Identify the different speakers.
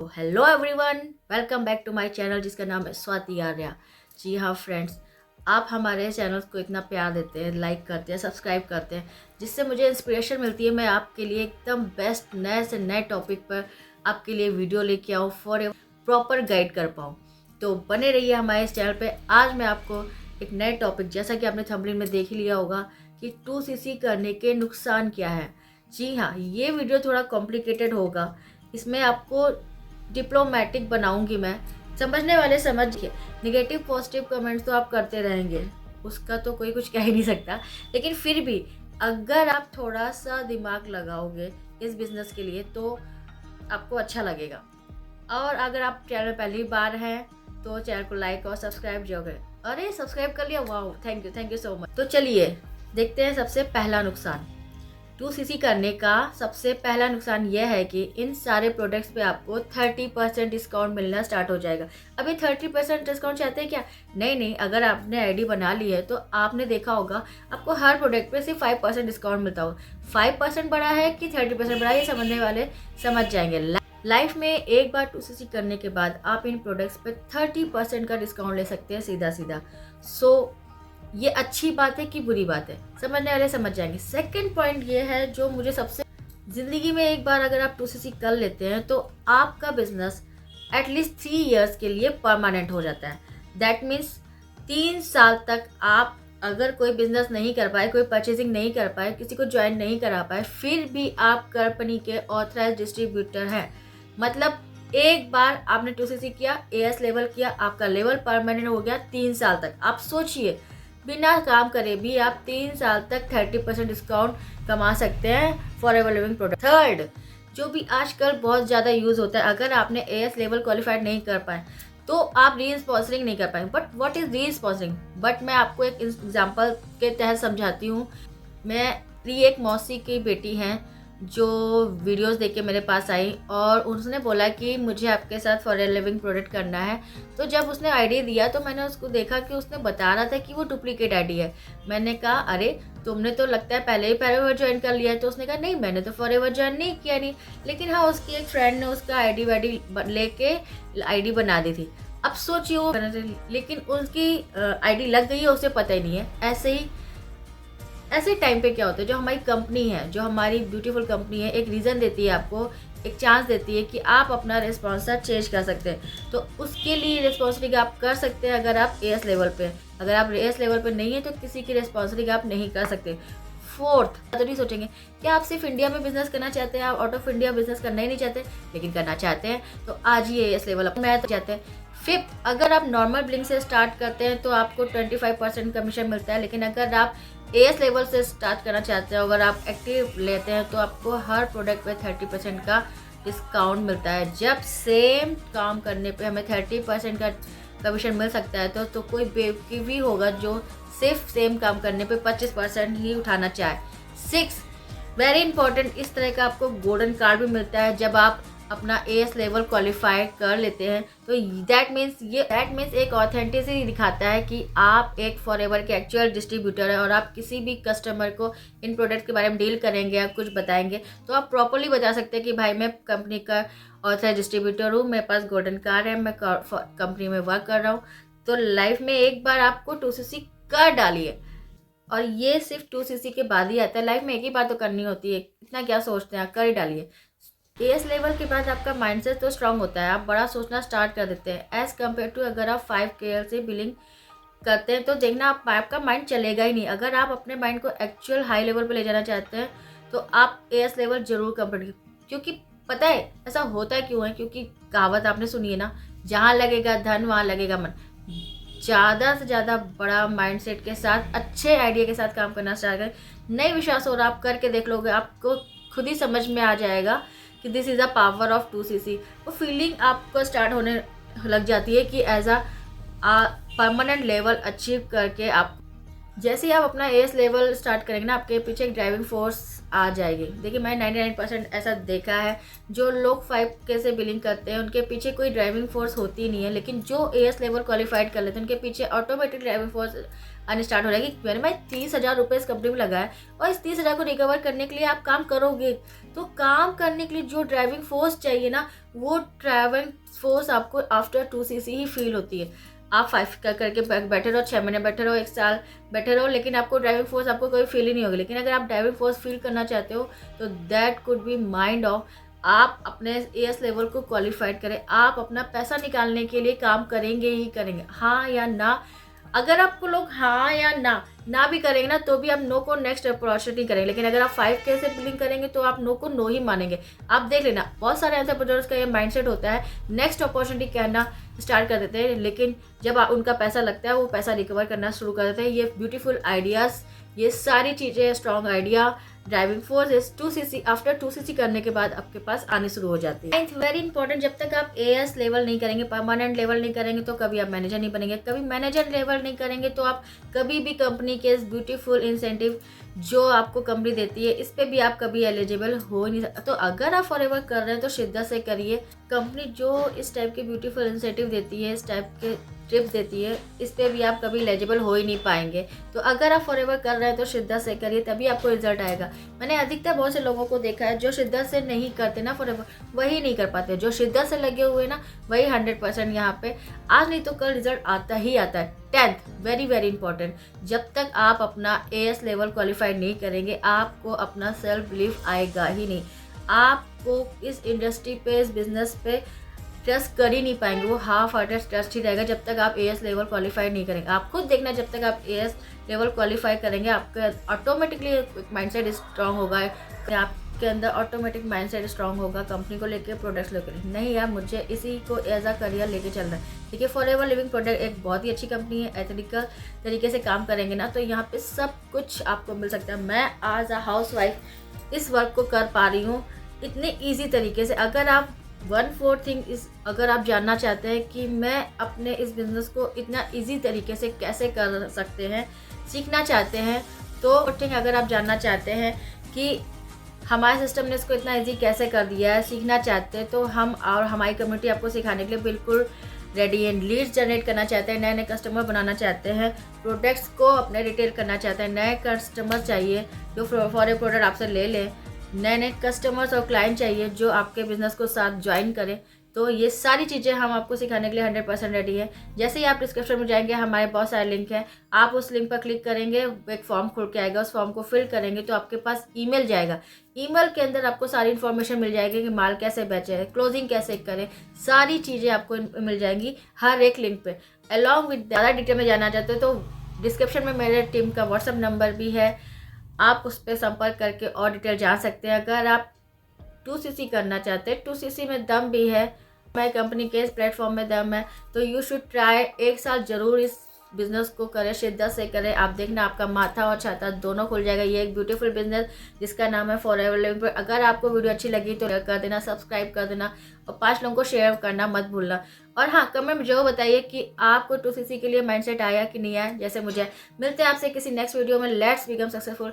Speaker 1: Hello everyone, welcome back to my channel जिसका नाम है स्वाति आर्या। जी हाँ फ्रेंड्स, आप हमारे चैनल को इतना प्यार देते हैं, लाइक करते हैं, सब्सक्राइब करते हैं, जिससे मुझे इंस्पिरेशन मिलती है। मैं आपके लिए एकदम बेस्ट नए से नए टॉपिक पर आपके लिए वीडियो लेके आऊँ फॉर ए प्रॉपर गाइड कर पाऊँ। तो बने रहिए हमारे इस चैनल पे। आज मैं आपको एक नए टॉपिक, जैसा कि आपने थंबनेल में देख ही लिया होगा कि 2cc करने के नुकसान क्या है। जी हाँ, ये वीडियो थोड़ा कॉम्प्लिकेटेड होगा। इसमें आपको डिप्लोमेटिक बनाऊंगी मैं, समझने वाले समझ के। निगेटिव पॉजिटिव कमेंट्स तो आप करते रहेंगे, उसका तो कोई कुछ कह ही नहीं सकता, लेकिन फिर भी अगर आप थोड़ा सा दिमाग लगाओगे इस बिजनेस के लिए तो आपको अच्छा लगेगा। और अगर आप चैनल पहली बार हैं तो चैनल को लाइक और सब्सक्राइब जरूर करें। अरे सब्सक्राइब कर लिया, वाह, थैंक यू सो मच। तो चलिए देखते हैं सबसे पहला नुकसान। 2cc करने का सबसे पहला नुकसान यह है कि इन सारे प्रोडक्ट्स पे आपको 30% डिस्काउंट मिलना स्टार्ट हो जाएगा। अभी 30% डिस्काउंट चाहते हैं क्या? नहीं, अगर आपने आईडी बना ली है तो आपने देखा होगा आपको हर प्रोडक्ट पे सिर्फ 5% डिस्काउंट मिलता होगा। 5% बढ़ा है कि 30% बढ़ा है, ये समझने वाले समझ जाएंगे। लाइफ में एक बार 2cc करने के बाद आप इन प्रोडक्ट्स पे 30% का डिस्काउंट ले सकते हैं सीधा सीधा। ये अच्छी बात है कि बुरी बात है, समझने वाले समझ जाएंगे। सेकंड पॉइंट ये है जो मुझे सबसे, जिंदगी में एक बार अगर आप 2cc कर लेते हैं तो आपका बिजनेस एटलीस्ट 3 इयर्स के लिए परमानेंट हो जाता है। दैट मीन्स 3 साल तक आप अगर कोई बिजनेस नहीं कर पाए, कोई परचेजिंग नहीं कर पाए, किसी को ज्वाइन नहीं करा पाए, फिर भी आप कंपनी के ऑथराइज डिस्ट्रीब्यूटर हैं। मतलब एक बार आपने 2cc किया, एएस लेवल किया, आपका लेवल परमानेंट हो गया 3 साल तक। आप सोचिए, बिना काम करे भी आप 3 साल तक 30% डिस्काउंट कमा सकते हैं for ever living product. Third, जो भी आजकल बहुत ज़्यादा यूज़ होता है, अगर आपने एएस लेवल क्वालिफाइड नहीं कर पाए तो आप री स्पॉन्सरिंग नहीं कर पाए। बट व्हाट इज़ री स्पॉन्सरिंग? बट मैं आपको एक एग्जांपल के तहत समझाती हूँ। मेरी एक मौसी की बेटी हैं जो वीडियोस देख के मेरे पास आई और उसने बोला कि मुझे आपके साथ फॉर ए लिविंग प्रोडक्ट करना है। तो जब उसने आईडी दिया तो मैंने उसको देखा कि उसने बता रहा था कि वो डुप्लीकेट आईडी है। मैंने कहा अरे तुमने तो लगता है पहले ही फॉरएवर ज्वाइन कर लिया है। तो उसने कहा नहीं, मैंने तो फॉरएवर ज्वाइन नहीं किया नहीं, लेकिन हाँ उसकी एक फ्रेंड ने उसका आईडी वाईडी लेके आईडी बना दी थी। अब सोचिए वो, लेकिन उसकी आईडी लग गई है, उसे पता ही नहीं है। ऐसे टाइम पे क्या होता है, जो हमारी कंपनी है, जो हमारी ब्यूटीफुल कंपनी है, एक रीज़न देती है आपको, एक चांस देती है कि आप अपना रिस्पॉन्सर चेंज कर सकते हैं। तो उसके लिए रिस्पॉन्सरिंग आप कर सकते हैं अगर आप एएस लेवल पे। अगर आप एएस लेवल पे नहीं है तो किसी की रिस्पॉन्सरिंग आप नहीं कर सकते। फोर्थ, तो नहीं सोचेंगे क्या आप सिर्फ इंडिया में बिजनेस करना चाहते हैं, आप आउट ऑफ इंडिया बिजनेस करना ही नहीं चाहते, लेकिन करना चाहते हैं तो आज ही एएस लेवल अपना चाहते हैं। फिफ्थ, अगर आप नॉर्मल बिलिंग से स्टार्ट करते हैं तो आपको 25% कमीशन मिलता है, लेकिन अगर आप एएस लेवल से स्टार्ट करना चाहते हैं, अगर आप एक्टिव लेते हैं तो आपको हर प्रोडक्ट पे 30% का डिस्काउंट मिलता है। जब सेम काम करने पे हमें 30% का कमीशन मिल सकता है तो कोई बेवकूफ़ी होगा जो सिर्फ सेम काम करने पे 25% ही उठाना चाहे। 6, वेरी इंपॉर्टेंट, इस तरह का आपको गोल्डन कार्ड भी मिलता है जब आप अपना एएस लेवल क्वालिफाई कर लेते हैं। तो दैट मीन्स एक ऑथेंटिसिटी दिखाता है कि आप एक फॉरएवर के एक्चुअल डिस्ट्रीब्यूटर हैं और आप किसी भी कस्टमर को इन प्रोडक्ट के बारे में डील करेंगे या कुछ बताएंगे तो आप प्रॉपरली बता सकते हैं कि भाई मैं कंपनी का ऑथराइज डिस्ट्रीब्यूटर हूँ, मेरे पास गोल्डन कार्ड है, मैं कंपनी में वर्क कर रहा हूँ। तो लाइफ में एक बार आपको 2cc कर डालिए, और ये सिर्फ 2cc के बाद ही आता है। लाइफ में एक ही बार तो करनी होती है, इतना क्या सोचते हैं, कर ही डालिए। एएस लेवल के बाद आपका माइंडसेट तो स्ट्रांग होता है, आप बड़ा सोचना स्टार्ट कर देते हैं एज़ कम्पेयर टू अगर आप 5KL से बिलिंग करते हैं तो देखना आपका माइंड चलेगा ही नहीं। अगर आप अपने माइंड को एक्चुअल हाई लेवल पे ले जाना चाहते हैं तो आप एएस लेवल जरूर कंप्लीट, क्योंकि पता है ऐसा होता क्यों है, क्योंकि कहावत आपने सुनी है ना, जहाँ लगेगा धन वहाँ लगेगा मन। ज़्यादा से ज़्यादा बड़ा माइंडसेट के साथ, अच्छे आइडिया के साथ काम करना स्टार्ट करें। नहीं विश्वास हो रहा, आप करके देख लोगे, आपको खुद ही समझ में आ जाएगा कि this is a power of 2cc। वो फीलिंग आपको स्टार्ट होने लग जाती है कि as a permanent level achieve करके आप, जैसे ही आप अपना एएस लेवल स्टार्ट करेंगे ना, आपके पीछे एक ड्राइविंग फोर्स आ जाएगी। देखिए मैंने 99% ऐसा देखा है, जो लोग 5K से बिलिंग करते हैं उनके पीछे कोई ड्राइविंग फोर्स होती नहीं है, लेकिन जो एएस लेवल क्वालिफाइड कर लेते हैं उनके पीछे ऑटोमेटिक ड्राइविंग फोर्स आने स्टार्ट हो जाएगी। मैंने भाई 30,000 रुपये इस कंपनी में लगाया और इस 30,000 को रिकवर करने के लिए आप काम करोगे, तो काम करने के लिए जो ड्राइविंग फोर्स चाहिए ना, वो ड्राइविंग फोर्स आपको आफ्टर 2cc ही फील होती है। आप 5 करके बैठे रहो, 6 महीने बैठे रहो, 1 साल बैठे रहो, लेकिन आपको ड्राइविंग फोर्स आपको कोई फील ही नहीं होगी। लेकिन अगर आप ड्राइविंग फोर्स फील करना चाहते हो तो that could be mind of आप अपने एएस लेवल को क्वालिफाइड करें। आप अपना पैसा निकालने के लिए काम करेंगे ही करेंगे, हाँ या ना। अगर आपको लोग हाँ या ना भी करेंगे ना, तो भी आप नो को नेक्स्ट अपॉर्चुनिटी करेंगे। लेकिन अगर आप 5K से बिलिंग करेंगे तो आप नो को नो ही मानेंगे। आप देख लेना, बहुत सारे एंटरप्रेन्योर्स का ये माइंडसेट होता है, नेक्स्ट अपॉर्चुनिटी कहना स्टार्ट कर देते हैं, लेकिन जब उनका पैसा लगता है वो पैसा रिकवर करना शुरू कर देते हैं। ये ब्यूटीफुल आइडियाज़, ये सारी चीज़ें, strong idea, driving force is 2cc, after 2cc करने के बाद आपके पास आने शुरू हो जाती है। वेरी इंपॉर्टेंट, जब तक आप एएस लेवल नहीं करेंगे, परमानेंट लेवल नहीं करेंगे, तो कभी आप मैनेजर नहीं बनेंगे। कभी मैनेजर लेवल नहीं करेंगे तो आप कभी भी कंपनी के इस ब्यूटीफुल इंसेंटिव जो आपको कंपनी देती है, इस पे भी आप कभी एलिजिबल हो नहीं सकते। तो अगर आप फॉरएवर कर रहे हैं तो शिद्दत से करिए। कंपनी जो इस टाइप के ब्यूटीफुल इंसेंटिव देती है, इस टाइप के ट्रिप देती है, इस पे भी आप कभी एलिजिबल हो ही नहीं पाएंगे। तो अगर आप फॉरएवर कर रहे हैं तो शिद्दत से करिए, तभी आपको रिजल्ट आएगा। मैंने अधिकतर बहुत से लोगों को देखा है जो शिद्दत से नहीं करते ना फॉरएवर, वही नहीं कर पाते। जो शिद्दत से लगे हुए ना, वही 100% यहाँ पे आज नहीं तो कल रिजल्ट आता ही आता है। 10th वेरी वेरी इंपॉर्टेंट, जब तक आप अपना एएस लेवल क्वालिफाइड नहीं करेंगे, आपको अपना सेल्फ बिलीफ आएगा ही नहीं। आपको इस इंडस्ट्री पे, इस बिजनेस पे ट्रस्ट कर ही नहीं पाएंगे। वो हाफ हार्टेड ट्रस्ट ही रहेगा जब तक आप एएस लेवल क्वालिफाई नहीं करेंगे। आप खुद देखना, जब तक आप एएस लेवल क्वालिफाई करेंगे, आपका ऑटोमेटिकली माइंडसेट स्ट्रांग होगा, आपके अंदर ऑटोमेटिक माइंडसेट स्ट्रांग होगा कंपनी को लेकर, प्रोडक्ट्स लेकर। नहीं यार, मुझे इसी को एज अ करियर लेके चल रहा है। देखिए, फॉरएवर लिविंग प्रोडक्ट एक बहुत ही अच्छी कंपनी है। एथिकल तरीके से काम करेंगे ना तो यहाँ पे सब कुछ आपको मिल सकता है। मैं एज अ हाउस वाइफ इस वर्क को कर पा रही हूँ इतने ईजी तरीके से। अगर आप 1/4 थिंग इस, अगर आप जानना चाहते हैं कि मैं अपने इस बिज़नेस को इतना इजी तरीके से कैसे कर सकते हैं, सीखना चाहते हैं, तो थिंग अगर आप जानना चाहते हैं कि हमारे सिस्टम ने इसको इतना इजी कैसे कर दिया है, सीखना चाहते हैं, तो हम और हमारी कम्युनिटी आपको सिखाने के लिए बिल्कुल रेडी है। लीड्स जनरेट करना चाहते हैं, नए नए कस्टमर बनाना चाहते हैं, प्रोडक्ट्स को अपने रिटेल करना चाहते हैं, नए कस्टमर चाहिए जो फॉर ए प्रोडक्ट आपसे ले लें, नए नए कस्टमर्स और क्लाइंट चाहिए जो आपके बिजनेस को साथ ज्वाइन करें, तो ये सारी चीज़ें हम आपको सिखाने के लिए 100% रेडी है। जैसे ही आप डिस्क्रिप्शन में जाएंगे, हमारे बहुत सारे लिंक हैं, आप उस लिंक पर क्लिक करेंगे, एक फॉर्म खुल के आएगा, उस फॉर्म को फिल करेंगे तो आपके पास ईमेल जाएगा। ईमेल के अंदर आपको सारी इन्फॉर्मेशन मिल जाएगी कि माल कैसे बेचे, क्लोजिंग कैसे करें, सारी चीज़ें आपको मिल जाएंगी हर एक लिंक पे। अलॉन्ग विद ज़्यादा डिटेल में जानना चाहते हो तो डिस्क्रिप्शन में मेरे टीम का व्हाट्सअप नंबर भी है, आप उस पर संपर्क करके और डिटेल जान सकते हैं। अगर आप 2cc करना चाहते हैं, 2cc में दम भी है, मैं कंपनी के इस प्लेटफॉर्म में दम है, तो यू शुड ट्राई। 1 साल जरूर इस बिजनेस को करें, शिद्दत से करें। आप देखना, आपका माथा और छाता दोनों खुल जाएगा। ये एक ब्यूटीफुल बिजनेस जिसका नाम है फॉरएवर लिविंग। अगर आपको वीडियो अच्छी लगी तो कर देना, सब्सक्राइब कर देना और 5 लोगों को शेयर करना मत भूलना। और हाँ, कमेंट में जरूर बताइए कि आपको 2cc के लिए माइंडसेट आया कि नहीं आया, जैसे मुझे। मिलते हैं आपसे किसी नेक्स्ट वीडियो में। Let's become successful.